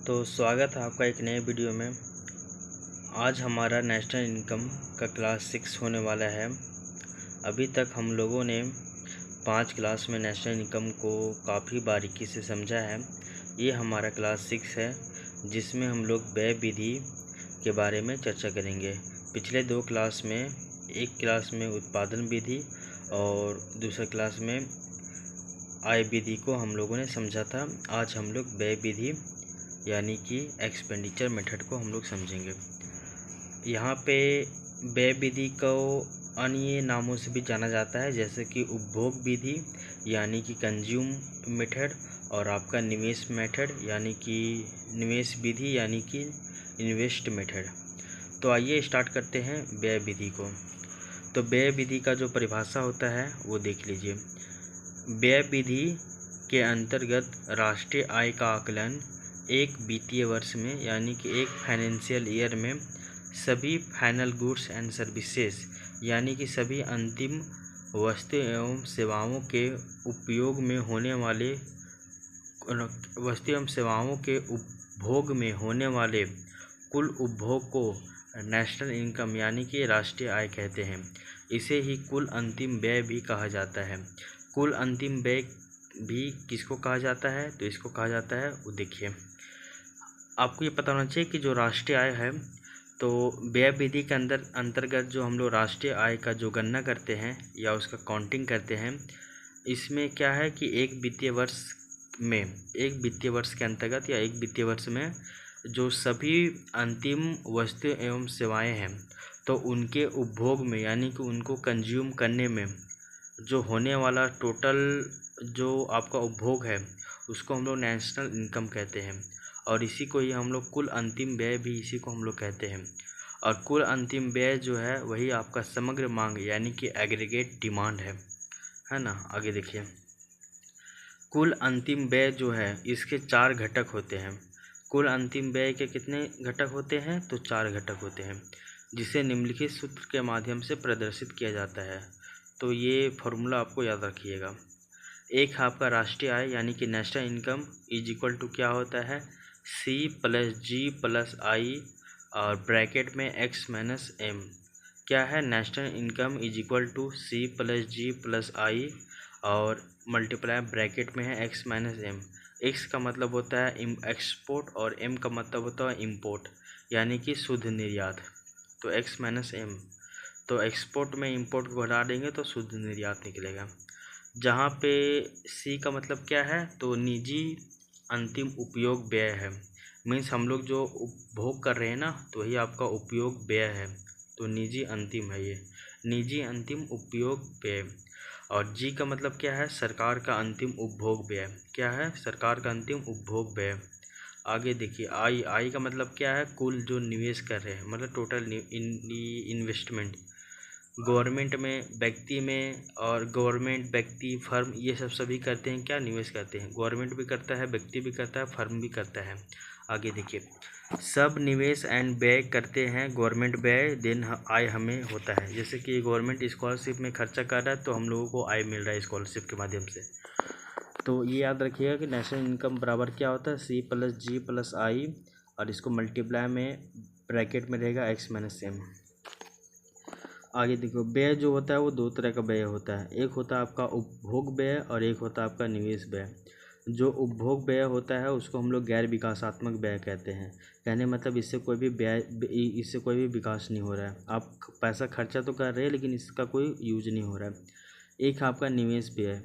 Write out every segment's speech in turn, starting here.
तो स्वागत है आपका एक नए वीडियो में। आज हमारा नेशनल इनकम का क्लास 6 होने वाला है। अभी तक हम लोगों ने 5 क्लास में नेशनल इनकम को काफ़ी बारीकी से समझा है। ये हमारा क्लास 6 है जिसमें हम लोग व्यय विधि के बारे में चर्चा करेंगे। पिछले 2 क्लास में, एक क्लास में उत्पादन विधि और दूसरे क्लास में आय विधि को हम लोगों ने समझा था। आज हम लोग व्यय विधि यानी कि एक्सपेंडिचर मेथड को हम लोग समझेंगे। यहाँ पे व्यय विधि को अन्य नामों से भी जाना जाता है, जैसे कि उपभोग विधि यानी कि कंज्यूम मेथड, और आपका निवेश मेथड यानी कि निवेश विधि यानी कि इन्वेस्ट मेथड। तो आइए स्टार्ट करते हैं व्यय विधि को। तो व्यय विधि का जो परिभाषा होता है वो देख लीजिए। व्यय विधि के अंतर्गत राष्ट्रीय आय का आकलन एक वित्तीय वर्ष में यानी कि एक फाइनेंशियल ईयर में सभी फाइनल गुड्स एंड सर्विसेज यानी कि सभी अंतिम वस्तु एवं सेवाओं के उपयोग में होने वाले कुल उपभोग को नेशनल इनकम यानी कि राष्ट्रीय आय कहते हैं। इसे ही कुल अंतिम व्यय भी कहा जाता है। कुल अंतिम व्यय भी किसको कहा जाता है? तो इसको कहा जाता है, वो देखिए, आपको ये पता होना चाहिए कि जो राष्ट्रीय आय है, तो व्यय विधि के अंतर्गत जो हम लोग राष्ट्रीय आय का जो गणना करते हैं या उसका काउंटिंग करते हैं, इसमें क्या है कि एक वित्तीय वर्ष के अंतर्गत या एक वित्तीय वर्ष में जो सभी अंतिम वस्तु एवं सेवाएं हैं, तो उनके उपभोग में यानी कि उनको कंज्यूम करने में जो होने वाला टोटल जो आपका उपभोग है, उसको हम लोग नेशनल इनकम कहते हैं। और इसी को ही हम लोग कुल अंतिम व्यय भी इसी को हम लोग कहते हैं। और कुल अंतिम व्यय जो है वही आपका समग्र मांग यानी कि एग्रीगेट डिमांड है ना। आगे देखिए, कुल अंतिम व्यय जो है इसके 4 घटक होते हैं। कुल अंतिम व्यय के कितने घटक होते हैं? तो 4 घटक होते हैं, जिसे निम्नलिखित सूत्र के माध्यम से प्रदर्शित किया जाता है। तो ये फॉर्मूला आपको याद रखिएगा। एक आपका राष्ट्रीय आय यानी कि national income is equal to क्या होता है? C + G + I और ब्रैकेट में X - M। क्या है? National income is equal to C + G + I और मल्टीप्लाई ब्रैकेट में है X - M। X का मतलब होता है एक्सपोर्ट और M का मतलब होता है इम्पोर्ट यानी कि शुद्ध निर्यात। तो X - M, तो एक्सपोर्ट में इम्पोर्ट को घटा देंगे तो शुद्ध निर्यात निकलेगा। जहाँ पे C का मतलब क्या है? तो निजी अंतिम उपयोग व्यय है। मीन्स हम लोग जो उपभोग कर रहे हैं ना, तो वही आपका उपयोग व्यय है। तो निजी अंतिम है, ये निजी अंतिम उपयोग व्यय। और G का मतलब क्या है? सरकार का अंतिम उपभोग व्यय। क्या है? सरकार का अंतिम उपभोग व्यय। आगे देखिए, I का मतलब क्या है? कुल जो निवेश कर रहे हैं, मतलब टोटल इन्वेस्टमेंट। गवर्नमेंट में, व्यक्ति में, और गवर्नमेंट, व्यक्ति, फर्म, ये सब सभी करते हैं क्या? निवेश करते हैं। गवर्नमेंट भी करता है, व्यक्ति भी करता है, फर्म भी करता है। आगे देखिए, सब निवेश एंड व्यय करते हैं, गवर्नमेंट व्यय देन आय हमें होता है। जैसे कि गवर्नमेंट स्कॉलरशिप में खर्चा कर रहा है तो हम लोगों को आय मिल रहा है स्कॉलरशिप के माध्यम से। तो ये याद रखिएगा कि नेशनल इनकम बराबर क्या होता है? C + G + I और इसको मल्टीप्लाई में ब्रैकेट में रहेगा X - M। आगे देखो, व्यय जो होता है वो 2 तरह का व्यय होता है। एक होता है आपका उपभोग व्यय और एक होता है आपका निवेश व्यय। जो उपभोग व्यय होता है उसको हम लोग गैर विकासात्मक व्यय कहते हैं। कहने मतलब इससे कोई भी विकास नहीं हो रहा है। आप पैसा खर्चा तो कर रहे हैं लेकिन इसका कोई यूज नहीं हो रहा है। एक आपका निवेश व्यय,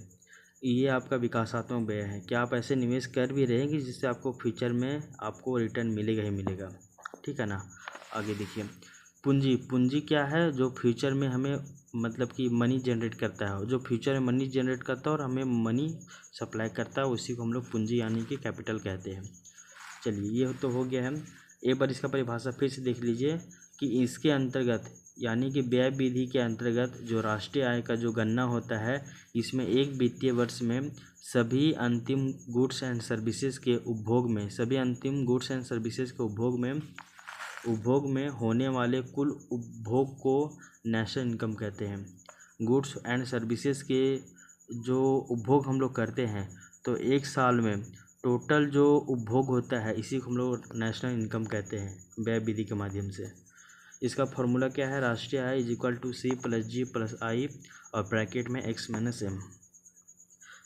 ये आपका विकासात्मक व्यय है। क्या आप ऐसे निवेश कर भी रहे हैं कि जिससे आपको फ्यूचर में आपको रिटर्न मिलेगा ही मिलेगा, ठीक है ना। आगे देखिए, पूंजी क्या है? जो फ्यूचर में हमें मतलब कि मनी जनरेट करता है, जो फ्यूचर में मनी जनरेट करता है और हमें मनी सप्लाई करता है, उसी को हम लोग पूंजी यानी कि कैपिटल कहते हैं। चलिए, ये तो हो गया है। एक बार इसका परिभाषा फिर से देख लीजिए कि इसके अंतर्गत यानी कि व्यय विधि के अंतर्गत जो राष्ट्रीय आय का जो गणना होता है, इसमें एक वित्तीय वर्ष में सभी अंतिम गुड्स एंड सर्विसेज के उपभोग में होने वाले कुल उपभोग को नेशनल इनकम कहते हैं। गुड्स एंड सर्विसेज के जो उपभोग हम लोग करते हैं, तो एक साल में टोटल जो उपभोग होता है इसी को हम लोग नेशनल इनकम कहते हैं व्यय विधि के माध्यम से। इसका फॉर्मूला क्या है, राष्ट्रीय आय is equal to C plus G plus I और ब्रैकेट में एक्स माइनस एम।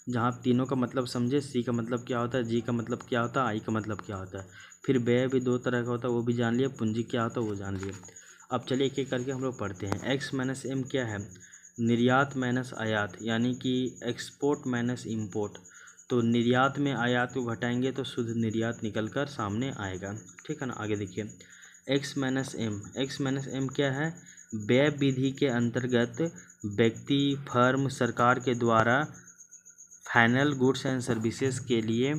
जहाँ आप तीनों का मतलब समझे, सी का मतलब क्या होता है, जी का मतलब क्या होता है, आई का मतलब क्या होता है। फिर व्यय भी दो तरह का होता है वो भी जान लिया, पूंजी क्या होता है वो जान लिया। अब चलिए एक एक करके हम लोग पढ़ते हैं। एक्स माइनस एम क्या है, निर्यात माइनस आयात, यानी कि एक्सपोर्ट माइनस इम्पोर्ट। तो निर्यात में आयात को घटाएंगे तो शुद्ध निर्यात निकल कर सामने आएगा, ठीक है ना। आगे देखिए X minus M, X minus M क्या है, व्यय विधि के अंतर्गत व्यक्ति, फर्म, सरकार के द्वारा फाइनल गुड्स एंड सर्विसेज के लिए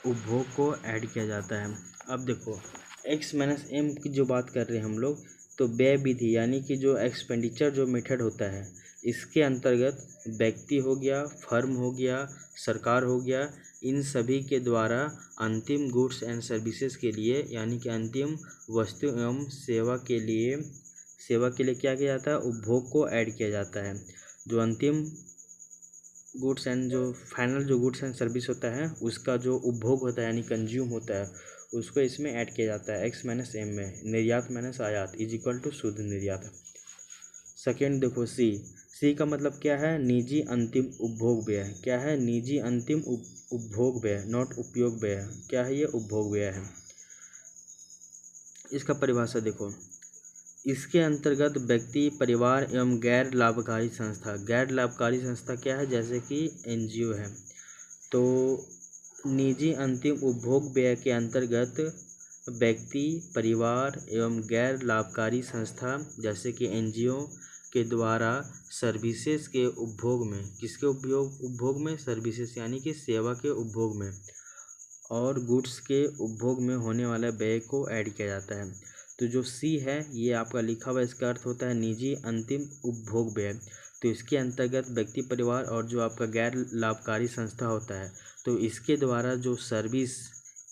उपभोग को ऐड किया जाता है। अब देखो एक्स माइनस एम की जो बात कर रहे हैं हम लोग, तो व्यय विधि यानी कि जो एक्सपेंडिचर जो मेथड होता है इसके अंतर्गत व्यक्ति हो गया, फर्म हो गया, सरकार हो गया, इन सभी के द्वारा अंतिम गुड्स एंड सर्विसेज के लिए यानी कि अंतिम वस्तु एवं सेवा के लिए क्या किया जाता है, उपभोग को ऐड किया जाता है। जो अंतिम गुड्स एंड जो फाइनल जो गुड्स एंड सर्विस होता है उसका जो उपभोग होता है यानी कंज्यूम होता है उसको इसमें ऐड किया जाता है एक्स माइनस एम में, निर्यात माइनस आयात इज इक्वल टू शुद्ध निर्यात। सेकेंड देखो सी, सी का मतलब क्या है, निजी अंतिम उपभोग व्यय। क्या है, निजी अंतिम उपभोग व्यय, नॉट उपयोग व्यय। क्या है ये, उपभोग व्यय है। इसका परिभाषा देखो, इसके अंतर्गत व्यक्ति, परिवार एवं गैर लाभकारी संस्था। गैर लाभकारी संस्था क्या है, जैसे कि एनजीओ है। तो निजी अंतिम उपभोग व्यय के अंतर्गत व्यक्ति, परिवार एवं गैर लाभकारी संस्था जैसे कि एनजीओ के द्वारा सर्विसेज के उपभोग में, किसके उपभोग में, सर्विसेज यानी कि सेवा के उपभोग में और गुड्स के उपभोग में होने वाला व्यय को ऐड किया जाता है। तो जो सी है ये आपका लिखा हुआ, इसका अर्थ होता है निजी अंतिम उपभोग व्यय। तो इसके अंतर्गत व्यक्ति, परिवार और जो आपका गैर लाभकारी संस्था होता है तो इसके द्वारा जो सर्विस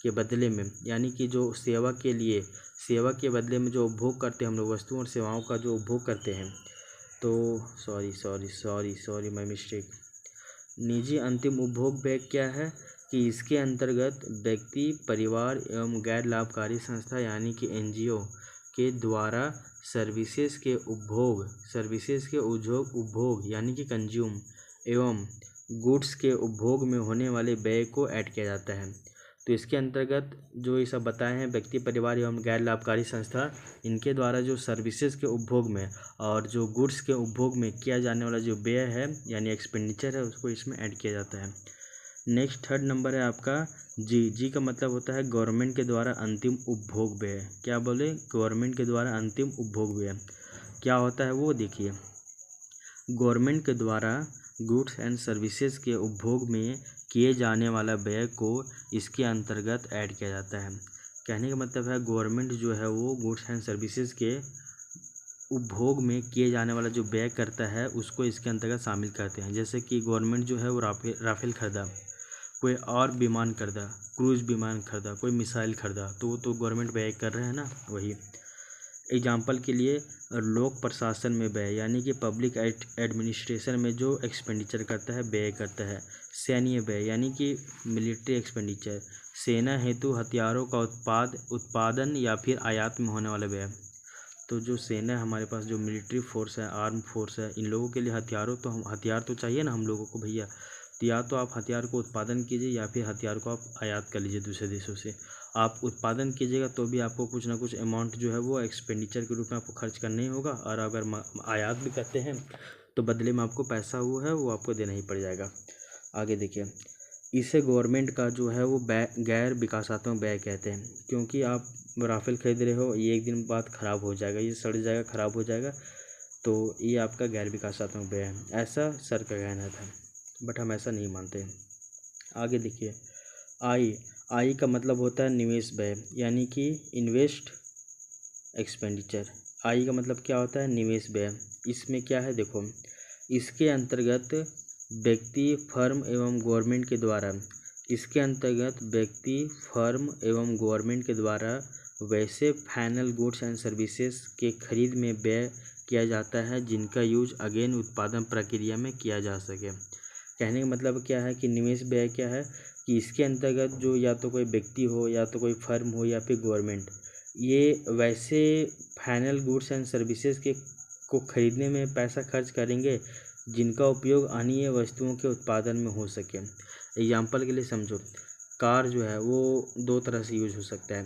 के बदले में यानी कि जो सेवा के लिए, सेवा के बदले में जो उपभोग करते हैं हम लोग, वस्तुओं और सेवाओं का जो उपभोग करते हैं, तो सॉरी माय मिस्टेक। निजी अंतिम उपभोग व्यय क्या है कि इसके अंतर्गत व्यक्ति, परिवार एवं गैर लाभकारी संस्था यानी कि एनजीओ के द्वारा सर्विसेज के उपभोग यानी कि कंज्यूम एवं गुड्स के उपभोग में होने वाले व्यय को ऐड किया जाता है। तो इसके अंतर्गत जो ये सब बताए हैं, व्यक्ति, परिवार एवं गैर लाभकारी संस्था, इनके द्वारा जो सर्विसेज के उपभोग में और जो गुड्स के उपभोग में किया जाने वाला जो व्यय है यानी एक्सपेंडिचर है उसको इसमें ऐड किया जाता है। नेक्स्ट थर्ड नंबर है आपका जी। जी का मतलब होता है गवर्नमेंट के द्वारा अंतिम उपभोग व्यय। क्या बोले, गवर्नमेंट के द्वारा अंतिम उपभोग व्यय क्या होता है वो देखिए। गवर्नमेंट के द्वारा गुड्स एंड सर्विसेज के उपभोग में किए जाने वाला व्यय को इसके अंतर्गत ऐड किया जाता है। कहने का मतलब है गवर्नमेंट जो है वो गुड्स एंड सर्विसेज के उपभोग में किए जाने वाला जो व्यय करता है उसको इसके अंतर्गत शामिल करते हैं। जैसे कि गवर्नमेंट जो है वो राफेल खरीदा, कोई और विमान खरीदा, क्रूज विमान खरीदा, कोई मिसाइल खरीदा, तो वो तो गवर्नमेंट व्यय कर रहे हैं ना। वही एग्जाम्पल के लिए लोक प्रशासन में व्यय यानी कि पब्लिक एडमिनिस्ट्रेशन में जो एक्सपेंडिचर करता है, व्यय करता है। सैन्य व्यय यानी कि मिलिट्री एक्सपेंडिचर, सेना हेतु हथियारों का उत्पादन या फिर आयात में होने वाला व्यय। तो जो सेना है हमारे पास, जो मिलिट्री फोर्स है, आर्म फोर्स है, इन लोगों के लिए हथियार तो चाहिए ना हम लोगों को भैया। तो या तो आप हथियार को उत्पादन कीजिए या फिर हथियार को आप आयात कर लीजिए दूसरे देशों से। आप उत्पादन कीजिएगा तो भी आपको कुछ ना कुछ अमाउंट जो है वो एक्सपेंडिचर के रूप में आपको खर्च करना ही होगा, और अगर आयात भी करते हैं तो बदले में आपको पैसा वो है वो आपको देना ही पड़ जाएगा। आगे देखिए, इसे गवर्नमेंट का जो है वो गैर विकासात्मक व्यय कहते हैं, क्योंकि आप राफेल खरीद रहे हो, ये एक दिन बाद ख़राब हो जाएगा, ये सड़ जाएगा, ख़राब हो जाएगा, तो ये आपका गैर विकासात्मक व्यय है, ऐसा सर का कहना था। बट हम ऐसा नहीं मानते हैं। आगे देखिए, आई का मतलब होता है निवेश व्यय यानी कि इन्वेस्ट एक्सपेंडिचर। आई का मतलब क्या होता है, निवेश व्यय। इसमें क्या है देखो, इसके अंतर्गत व्यक्ति, फर्म एवं गवर्नमेंट के द्वारा वैसे फाइनल गुड्स एंड सर्विसेज के खरीद में व्यय किया जाता है जिनका यूज अगेन उत्पादन प्रक्रिया में किया जा सके। कहने का मतलब क्या है कि निवेश व्यय क्या है कि इसके अंतर्गत जो या तो कोई व्यक्ति हो या तो कोई फर्म हो या फिर गवर्नमेंट, ये वैसे फाइनल गुड्स एंड सर्विसेज के को खरीदने में पैसा खर्च करेंगे जिनका उपयोग अन्य वस्तुओं के उत्पादन में हो सके। एग्जाम्पल के लिए समझो, कार जो है वो दो तरह से यूज हो सकता है।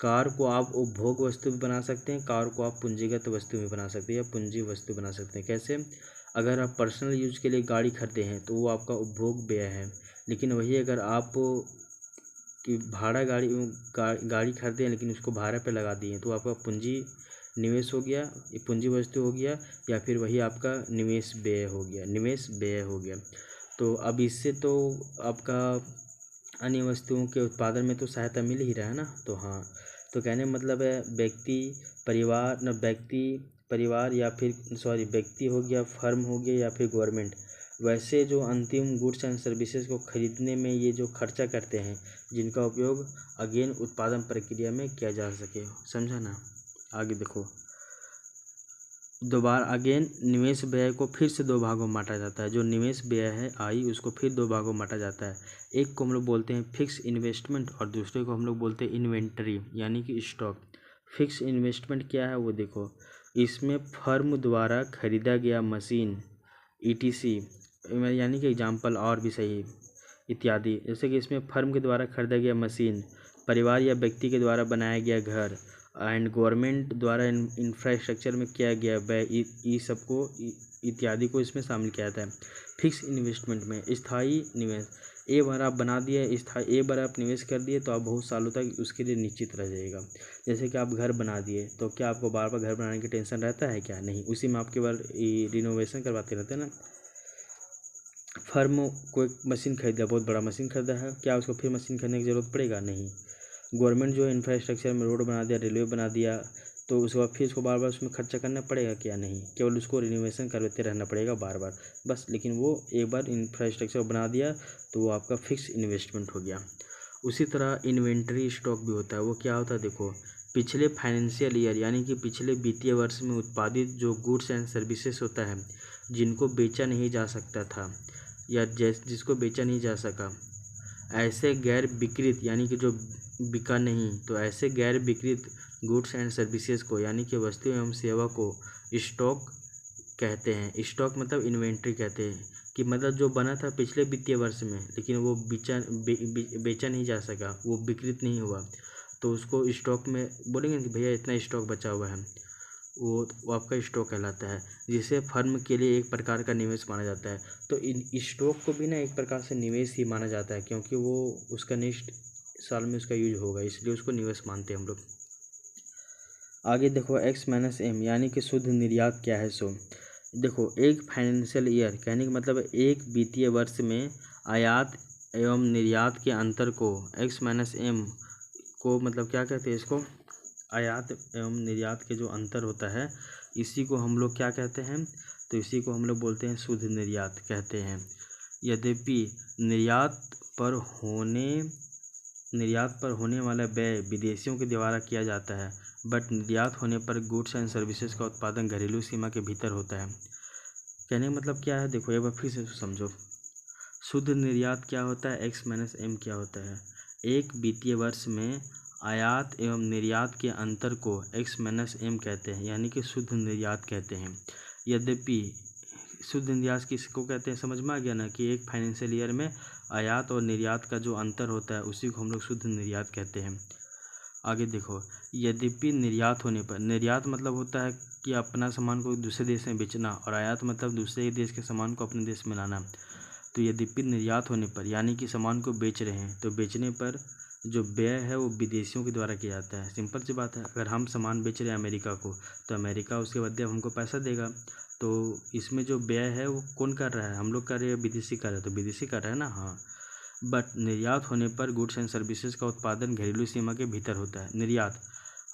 कार को आप उपभोग वस्तु भी बना सकते हैं, कार को आप पूंजीगत वस्तु भी बना सकते हैं या पूंजी वस्तु बना सकते हैं। कैसे? अगर आप पर्सनल यूज के लिए गाड़ी खरीदे हैं तो वो आपका उपभोग व्यय है, लेकिन वही अगर आप कि भाड़ा गाड़ी खरीदे हैं लेकिन उसको भाड़े पे लगा दिए तो आपका पूंजी निवेश हो गया, ये पूंजी वस्तु हो गया, या फिर वही आपका निवेश व्यय हो गया। तो अब इससे तो आपका अन्य वस्तुओं के उत्पादन में तो सहायता मिल ही रहा है ना। तो हाँ, तो कहने का मतलब है व्यक्ति हो गया, फर्म हो गया या फिर गवर्नमेंट, वैसे जो अंतिम गुड्स एंड सर्विसेज को खरीदने में ये जो खर्चा करते हैं जिनका उपयोग अगेन उत्पादन प्रक्रिया में किया जा सके। समझा ना? आगे देखो, दोबारा अगेन निवेश व्यय को फिर से दो भागों में बांटा जाता है। जो निवेश व्यय है आई, उसको फिर दो भागों में बांटा जाता है। एक को हम लोग बोलते हैं फिक्स इन्वेस्टमेंट और दूसरे को हम लोग बोलते हैं इन्वेंटरी यानी कि स्टॉक। फिक्स इन्वेस्टमेंट क्या है वो देखो, इसमें फर्म द्वारा खरीदा गया मशीन ETC यानी कि एग्जाम्पल और भी सही इत्यादि, जैसे कि इसमें फर्म के द्वारा खरीदा गया मशीन, परिवार या व्यक्ति के द्वारा बनाया गया घर एंड गवर्नमेंट द्वारा इंफ्रास्ट्रक्चर में किया गया व्यय, ये सबको इत्यादि को इसमें शामिल किया जाता है। फिक्स इन्वेस्टमेंट में स्थायी निवेश, एक बार आप बना दिए, एक बार आप निवेश कर दिए तो आप बहुत सालों तक उसके लिए निश्चित रह जाएगा। जैसे कि आप घर बना दिए तो क्या आपको बार बार घर बनाने की टेंशन रहता है क्या? नहीं, उसी में आप केवल रिनोवेशन करवाते रहते हैं ना। फर्म को एक मशीन खरीदा, बहुत बड़ा मशीन खरीदा है, क्या उसको फिर मशीन खरीदने की ज़रूरत पड़ेगा? नहीं। गवर्नमेंट जो इंफ्रास्ट्रक्चर में रोड बना दिया, रेलवे बना दिया, तो उसके बाद फिर उसको बार बार उसमें खर्चा करना पड़ेगा क्या? नहीं, केवल उसको रिनोवेशन करवाते रहना पड़ेगा बार बार बस। लेकिन वो एक बार इंफ्रास्ट्रक्चर बना दिया तो वो आपका फिक्स इन्वेस्टमेंट हो गया। उसी तरह इन्वेंट्री स्टॉक भी होता है। वो क्या होता है देखो, पिछले फाइनेंशियल ईयर यानी कि पिछले वित्तीय वर्ष में उत्पादित जो गुड्स एंड सर्विसेज होता है जिनको बेचा नहीं जा सकता था या जिसको बेचा नहीं जा सका, ऐसे गैर विकृत यानी कि जो बिका नहीं, तो ऐसे गैर विकृत गुड्स एंड सर्विसेज को यानी कि वस्तु एवं सेवा को स्टॉक कहते हैं। स्टॉक मतलब इन्वेंट्री कहते हैं कि मतलब जो बना था पिछले वित्तीय वर्ष में लेकिन वो बेचा नहीं जा सका, वो विकृत नहीं हुआ, तो उसको स्टॉक में बोलेंगे कि भैया इतना स्टॉक बचा हुआ है, वो आपका स्टॉक कहलाता है, जिसे फर्म के लिए एक प्रकार का निवेश माना जाता है। तो इन स्टॉक को भी ना एक प्रकार से निवेश ही माना जाता है, क्योंकि वो उसका नेक्स्ट साल में उसका यूज होगा, इसलिए उसको निवेश मानते हैं हम लोग। आगे देखो X-M यानी कि शुद्ध निर्यात क्या है। सो देखो, एक फाइनेंशियल ईयर कहने का मतलब एक वित्तीय वर्ष में आयात एवं निर्यात के अंतर को X-M को मतलब क्या कहते हैं, इसको आयात एवं निर्यात के जो अंतर होता है इसी को हम लोग क्या कहते हैं, तो इसी को हम लोग बोलते हैं शुद्ध निर्यात कहते हैं। यद्यपि निर्यात पर होने वाला व्यय विदेशियों के द्वारा किया जाता है, बट निर्यात होने पर गुड्स एंड सर्विसेज का उत्पादन घरेलू सीमा के भीतर होता है। कहने का मतलब क्या है देखो, एक बार फिर से समझो, शुद्ध निर्यात क्या होता है, X-M क्या होता है। एक वित्तीय वर्ष में आयात एवं निर्यात के अंतर को X-M कहते हैं यानी कि शुद्ध निर्यात कहते हैं। यद्यपि शुद्ध निर्यात किसको कहते हैं, समझ में आ गया ना, कि एक फाइनेंशियल ईयर में आयात और निर्यात का जो अंतर होता है उसी को हम लोग शुद्ध निर्यात कहते हैं। आगे देखो, यद्यपि निर्यात होने पर, निर्यात मतलब होता है कि अपना सामान को दूसरे देश में बेचना, और आयात मतलब दूसरे देश के सामान को अपने देश में लाना। तो यद्यपि निर्यात होने पर यानी कि सामान को बेच रहे हैं तो बेचने पर जो व्यय है वो विदेशियों के द्वारा किया जाता है। सिंपल सी बात है, अगर हम सामान बेच रहे हैं अमेरिका को तो अमेरिका उसके बदले हमको पैसा देगा, तो इसमें जो व्यय है वो कौन कर रहा है, हम लोग कर रहे हैं, विदेशी कर रहे हैं, तो विदेशी कर रहा है ना। हाँ, बट निर्यात होने पर गुड्स एंड सर्विसेज का उत्पादन घरेलू सीमा के भीतर होता है। निर्यात,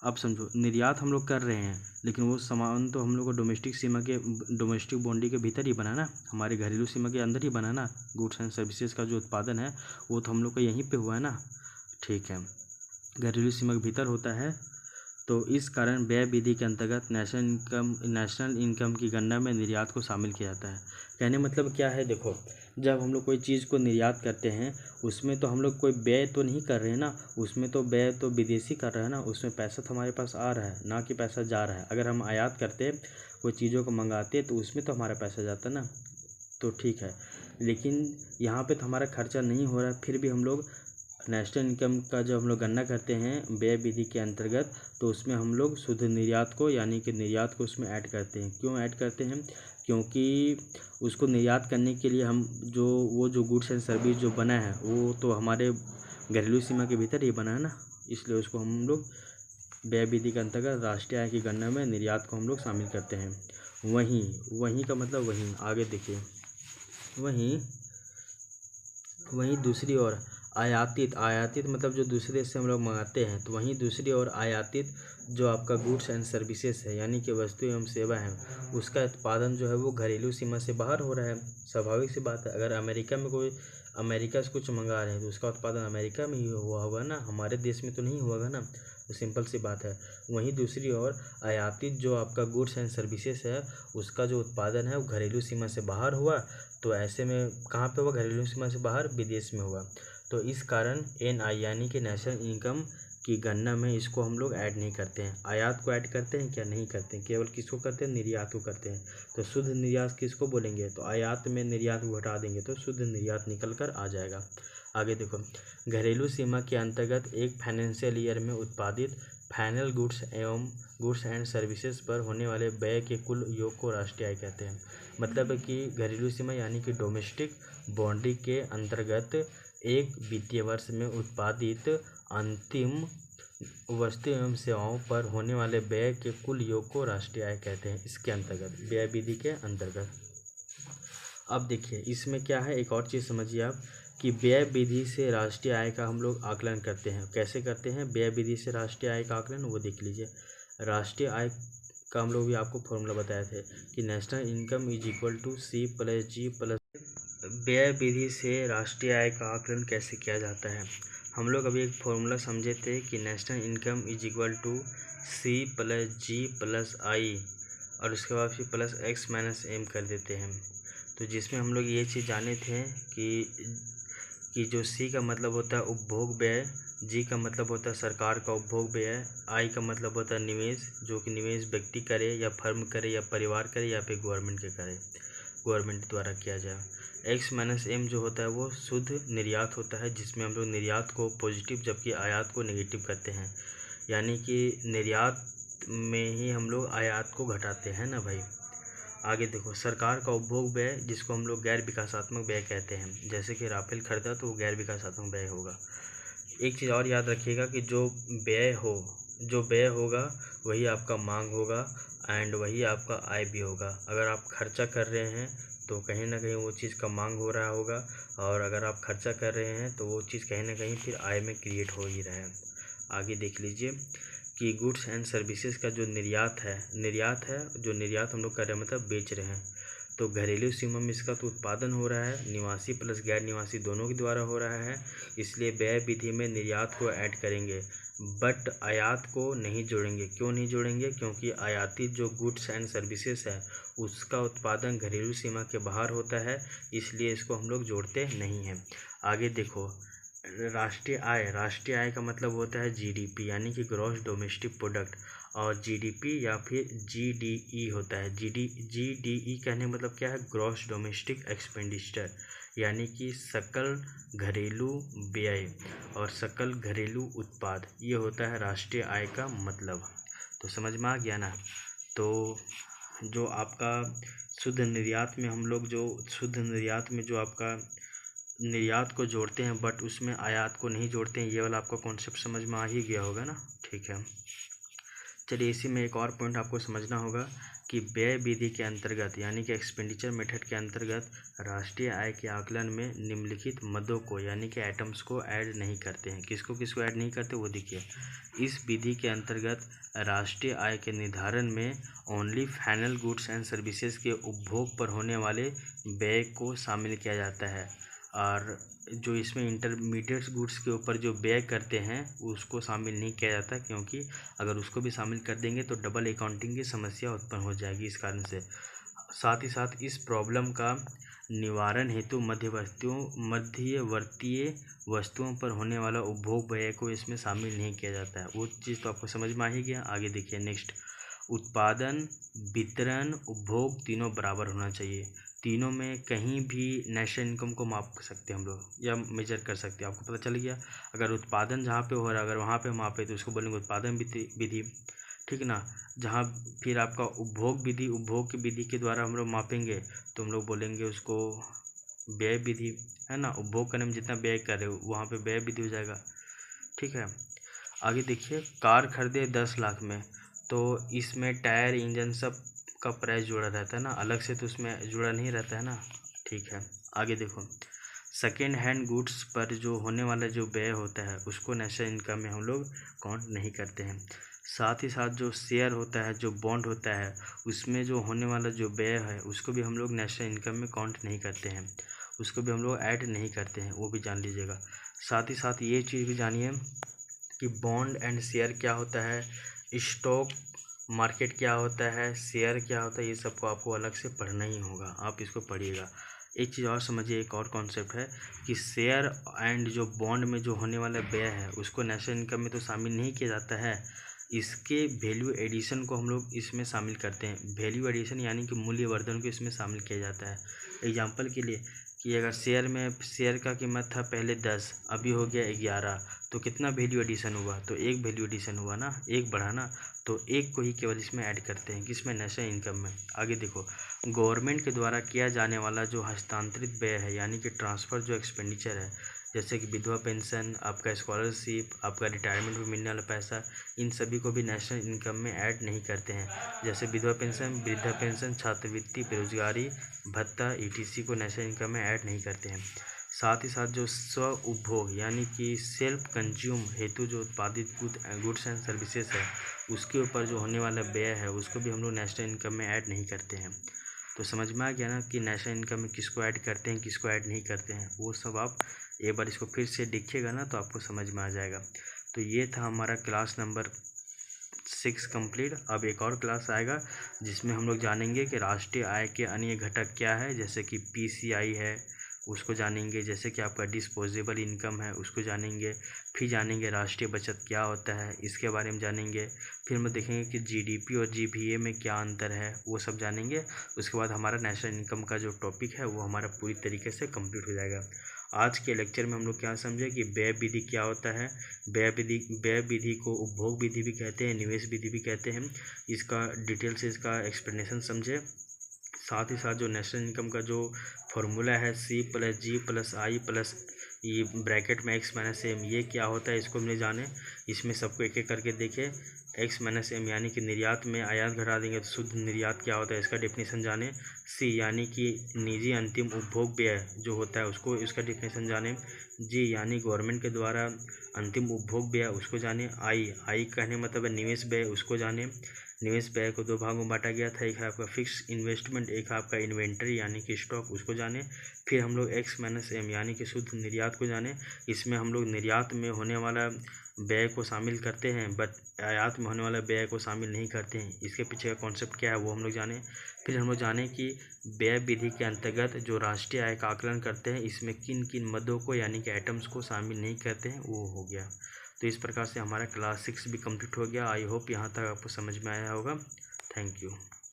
अब समझो, निर्यात हम लोग कर रहे हैं लेकिन वो सामान तो हम लोग को डोमेस्टिक बाउंड्री के भीतर ही बना ना, हमारे घरेलू सीमा के अंदर ही बना ना। गुड्स एंड सर्विसेज का जो उत्पादन है वो तो हम लोग का यहीं पे हुआ है ना। ठीक है, घरेलू सीमा के भीतर होता है तो इस कारण व्यय विधि के अंतर्गत नेशनल इनकम की गणना में निर्यात को शामिल किया जाता है। कहने मतलब क्या है, देखो जब हम लोग कोई चीज़ को निर्यात करते हैं उसमें तो हम लोग कोई व्यय तो नहीं कर रहे हैं ना, उसमें तो व्यय तो विदेशी कर रहा है ना, उसमें पैसा तो हमारे पास आ रहा है ना कि पैसा जा रहा है। अगर हम आयात करते कोई चीज़ों को मंगाते तो उसमें तो हमारा पैसा जाता ना, तो ठीक है। लेकिन यहाँ पे तो हमारा खर्चा नहीं हो रहा है, फिर भी हम लोग नेशनल इनकम का जो हम लोग गणना करते हैं व्यय विधि के अंतर्गत, तो उसमें हम लोग शुद्ध निर्यात को यानी कि निर्यात को उसमें ऐड करते हैं। क्यों ऐड करते हैं? क्योंकि उसको निर्यात करने के लिए हम जो गुड्स एंड सर्विस जो बना है वो तो हमारे घरेलू सीमा के भीतर ही बना है ना, इसलिए उसको हम लोग व्यय विधि के अंतर्गत राष्ट्रीय आय की गणना में निर्यात को हम लोग शामिल करते हैं। वहीं का मतलब वहीं आगे देखिए, वहीं दूसरी ओर आयातित मतलब जो दूसरे देश से हम लोग मंगाते हैं, तो वहीं दूसरी ओर आयातित जो आपका गुड्स एंड सर्विसेज है यानी कि वस्तु एवं सेवा है, उसका उत्पादन जो है वो घरेलू सीमा से बाहर हो रहा है। स्वाभाविक सी बात है, अगर अमेरिका से कुछ मंगा रहे हैं तो उसका उत्पादन अमेरिका में ही हुआ होगा ना, हमारे देश में तो नहीं होगा ना, तो सिंपल सी बात है। वहीं दूसरी ओर आयातित जो आपका गुड्स एंड सर्विसेज है उसका जो उत्पादन है वो घरेलू सीमा से बाहर हुआ, तो ऐसे में कहाँ पे हुआ? घरेलू सीमा से बाहर विदेश में हुआ। तो इस कारण NI यानी कि नेशनल इनकम की गणना में इसको हम लोग ऐड नहीं करते हैं। आयात को ऐड करते हैं क्या? नहीं करते हैं, केवल किसको करते हैं? निर्यात को करते हैं। तो शुद्ध निर्यात किसको बोलेंगे? तो आयात में निर्यात को घटा देंगे तो शुद्ध निर्यात निकल कर आ जाएगा। आगे देखो, घरेलू सीमा के अंतर्गत एक फाइनेंशियल ईयर में उत्पादित फाइनल गुड्स एंड सर्विसेज पर होने वाले व्यय के कुल योग को राष्ट्रीय आय कहते हैं। मतलब है कि घरेलू सीमा यानी कि डोमेस्टिक बाउंड्री के अंतर्गत एक वित्तीय वर्ष में उत्पादित अंतिम वस्तु एवं सेवाओं पर होने वाले व्यय के कुल योग को राष्ट्रीय आय कहते हैं। इसके अंतर्गत व्यय विधि के अंतर्गत। अब देखिए इसमें क्या है, एक और चीज़ समझिए आप कि व्यय विधि से राष्ट्रीय आय का हम लोग आकलन करते हैं। कैसे करते हैं व्यय विधि से राष्ट्रीय आय का आकलन? वो देख लीजिए। राष्ट्रीय आय का हम लोग भी आपको फॉर्मूला बताए थे कि national income is equal to C+G+। व्यय विधि से राष्ट्रीय आय का आकलन कैसे किया जाता है? हम लोग अभी एक फॉर्मूला समझे थे कि national income is equal to C+G+I और उसके बाद फिर +X - M कर देते हैं। तो जिसमें हम लोग ये चीज़ जाने थे कि जो C का मतलब होता है उपभोग व्यय, G का मतलब होता है सरकार का उपभोग व्यय, I का मतलब होता है निवेश, जो कि निवेश व्यक्ति करे या फर्म करे या परिवार करे या फिर गवर्नमेंट द्वारा किया जाए। X - M जो होता है वो शुद्ध निर्यात होता है, जिसमें हम लोग निर्यात को पॉजिटिव जबकि आयात को नेगेटिव करते हैं। यानी कि निर्यात में ही हम लोग आयात को घटाते हैं ना भाई। आगे देखो, सरकार का उपभोग व्यय जिसको हम लोग गैर विकासात्मक व्यय कहते हैं, जैसे कि राफेल खरीदा तो वो गैर विकासात्मक व्यय होगा। एक चीज़ और याद रखिएगा कि जो व्यय होगा वही आपका मांग होगा एंड वही आपका आय भी होगा। अगर आप खर्चा कर रहे हैं तो कहीं ना कहीं वो चीज़ का मांग हो रहा होगा, और अगर आप खर्चा कर रहे हैं तो वो चीज़ कहीं ना कहीं फिर आय में क्रिएट हो ही रहा है। आगे देख लीजिए कि गुड्स एंड सर्विसेज का जो निर्यात है जो निर्यात हम लोग कर रहे हैं मतलब बेच रहे हैं, तो घरेलू सीमा में इसका तो उत्पादन हो रहा है, निवासी प्लस गैर निवासी दोनों के द्वारा हो रहा है, इसलिए व्यय विधि में निर्यात को ऐड करेंगे बट आयात को नहीं जोड़ेंगे। क्यों नहीं जोड़ेंगे? क्योंकि आयातित जो गुड्स एंड सर्विसेज है उसका उत्पादन घरेलू सीमा के बाहर होता है, इसलिए इसको हम लोग जोड़ते नहीं हैं। आगे देखो, राष्ट्रीय आय का मतलब होता है GDP यानी कि ग्रॉस डोमेस्टिक प्रोडक्ट, और GDP या फिर GDE होता है। GDE कहने मतलब क्या है? ग्रॉस डोमेस्टिक एक्सपेंडिचर, यानी कि सकल घरेलू व्यय और सकल घरेलू उत्पाद, ये होता है राष्ट्रीय आय का मतलब। तो समझ में आ गया ना? तो जो आपका शुद्ध निर्यात में जो आपका निर्यात को जोड़ते हैं बट उसमें आयात को नहीं जोड़ते हैं, ये वाला आपका कॉन्सेप्ट समझ में आ ही गया होगा ना? ठीक है, चलिए इसी में एक और पॉइंट आपको समझना होगा कि व्यय विधि के अंतर्गत यानी कि एक्सपेंडिचर मेथड के अंतर्गत राष्ट्रीय आय के आकलन में निम्नलिखित मदों को यानी कि आइटम्स को ऐड नहीं करते हैं। किसको ऐड नहीं करते वो देखिए। इस विधि के अंतर्गत राष्ट्रीय आय के निर्धारण में only final goods and services के उपभोग पर होने वाले व्यय को शामिल किया जाता है। और जो इसमें इंटरमीडिएट गुड्स के ऊपर जो व्यय करते हैं उसको शामिल नहीं किया जाता, क्योंकि अगर उसको भी शामिल कर देंगे तो डबल अकाउंटिंग की समस्या उत्पन्न हो जाएगी इस कारण से। साथ ही साथ इस प्रॉब्लम का निवारण हेतु मध्यवर्तीय वस्तुओं पर होने वाला उपभोग व्यय को इसमें शामिल नहीं किया जाता है। वो चीज़ तो आपको समझ में आ ही गया। आगे देखिए नेक्स्ट, उत्पादन, वितरण, उपभोग तीनों बराबर होना चाहिए। तीनों में कहीं भी नेशनल इनकम को माप सकते हैं हम लोग या मेजर कर सकते हैं। आपको पता चल गया, अगर उत्पादन जहाँ पे हो रहा है अगर वहाँ पे मापे तो उसको बोलेंगे उत्पादन विधि, ठीक है ना। जहाँ फिर आपका उपभोग विधि, उपभोग की विधि के द्वारा हम लोग मापेंगे तो हम लोग बोलेंगे उसको व्यय विधि, है ना। उपभोग करने में जितना व्यय कर रहे हो वहाँ पे व्यय विधि हो जाएगा, ठीक है। आगे देखिए, कार खरीदे 10 लाख में, तो इसमें टायर, इंजन सब का प्राइस जुड़ा रहता है ना, अलग से तो उसमें जुड़ा नहीं रहता है ना, ठीक है। आगे देखो, सेकेंड हैंड गुड्स पर जो होने वाला जो व्यय होता है उसको नेशनल इनकम में हम लोग काउंट नहीं करते हैं। साथ ही साथ जो शेयर होता है, जो बॉन्ड होता है, उसमें जो होने वाला जो व्यय है उसको भी हम लोग नेशनल इनकम में काउंट नहीं करते हैं, उसको भी हम लोग ऐड नहीं करते हैं, वो भी जान लीजिएगा। साथ ही साथ ये चीज़ भी जानिए कि बॉन्ड एंड शेयर क्या होता है, स्टॉक मार्केट क्या होता है, शेयर क्या होता है, ये सबको आपको अलग से पढ़ना ही होगा, आप इसको पढ़िएगा। एक चीज़ और समझिए, एक और कॉन्सेप्ट है कि शेयर एंड जो बॉन्ड में जो होने वाला व्यय है उसको नेशनल इनकम में तो शामिल नहीं किया जाता है, इसके वैल्यू एडिशन को हम लोग इसमें शामिल करते हैं। वैल्यू एडिशन यानी कि मूल्यवर्धन को इसमें शामिल किया जाता है। एग्जांपल के लिए कि अगर शेयर का कीमत था पहले 10, अभी हो गया 11, तो कितना वैल्यू एडिशन हुआ, तो एक वैल्यू एडिशन हुआ ना, एक बढ़ा ना, तो एक को ही केवल इसमें ऐड करते हैं, किसमें, नेशनल इनकम में। आगे देखो, गवर्नमेंट के द्वारा किया जाने वाला जो हस्तांतरित व्यय है यानी कि ट्रांसफ़र जो एक्सपेंडिचर है, जैसे कि विधवा पेंशन, आपका स्कॉलरशिप, आपका रिटायरमेंट में मिलने वाला पैसा, इन सभी को भी नेशनल इनकम में ऐड नहीं करते हैं। जैसे विधवा पेंशन, वृद्धा पेंशन, छात्रवृत्ति, बेरोजगारी भत्ता ETC को नेशनल इनकम में ऐड नहीं करते हैं। साथ ही साथ जो स्व उपभोग यानी कि सेल्फ कंज्यूम हेतु जो उत्पादित गुड्स एंड सर्विसेज है उसके ऊपर जो होने वाला व्यय है उसको भी हम लोग नेशनल इनकम में ऐड नहीं करते हैं। तो समझ में आ गया ना कि नेशनल इनकम में किसको ऐड करते हैं, किसको ऐड नहीं करते हैं, वो सब आप एक बार इसको फिर से देखिएगा ना तो आपको समझ में आ जाएगा। तो ये था हमारा क्लास नंबर 6 कंप्लीट। अब एक और क्लास आएगा जिसमें हम लोग जानेंगे कि राष्ट्रीय आय के अन्य घटक क्या है, जैसे कि PCI है उसको जानेंगे, जैसे कि आपका डिस्पोजेबल इनकम है उसको जानेंगे, फिर जानेंगे राष्ट्रीय बचत क्या होता है इसके बारे में जानेंगे, फिर हम देखेंगे कि GDP और GVA में क्या अंतर है वो सब जानेंगे। उसके बाद हमारा नेशनल इनकम का जो टॉपिक है वो हमारा पूरी तरीके से कंप्लीट हो जाएगा। आज के लेक्चर में हम लोग क्या समझे कि व्यय विधि क्या होता है। व्यय विधि को उपभोग विधि भी कहते हैं, निवेश विधि भी कहते हैं। इसका डिटेल से इसका एक्सप्लेनेशन समझे। साथ ही साथ जो नेशनल इनकम का जो फॉर्मूला है C+G+I+ ये ब्रैकेट में X-M, ये क्या होता है इसको हमने जाने। इसमें सबको एक एक करके देखे। X-M यानी कि निर्यात में आयात घटा देंगे तो शुद्ध निर्यात क्या होता है इसका डेफिनेशन जाने। C यानी कि निजी अंतिम उपभोग व्यय जो होता है उसको इसका डेफिनेशन जाने। G यानी गवर्नमेंट के द्वारा अंतिम उपभोग व्यय उसको जाने। I कहने मतलब है निवेश व्यय उसको जाने। निवेश व्यय को दो भागों में बांटा गया था, एक है आपका फिक्स इन्वेस्टमेंट, एक है आपका इन्वेंटरी यानी कि स्टॉक उसको जाने। फिर हम लोग X-M यानी कि शुद्ध निर्यात को जाने। इसमें हम लोग निर्यात में होने वाला व्यय को शामिल करते हैं बट आयात में होने वाला व्यय को शामिल नहीं करते हैं। इसके पीछे का कॉन्सेप्ट क्या है वो हम लोग जाने। फिर हम लोग जाने कि व्यय विधि के अंतर्गत जो राष्ट्रीय आय का आकलन करते हैं इसमें किन किन मदों को यानी कि आइटम्स को शामिल नहीं करते हैं, वो हो गया। तो इस प्रकार से हमारा क्लास 6 भी कंप्लीट हो गया। आई होप यहाँ तक आपको समझ में आया होगा। Thank you.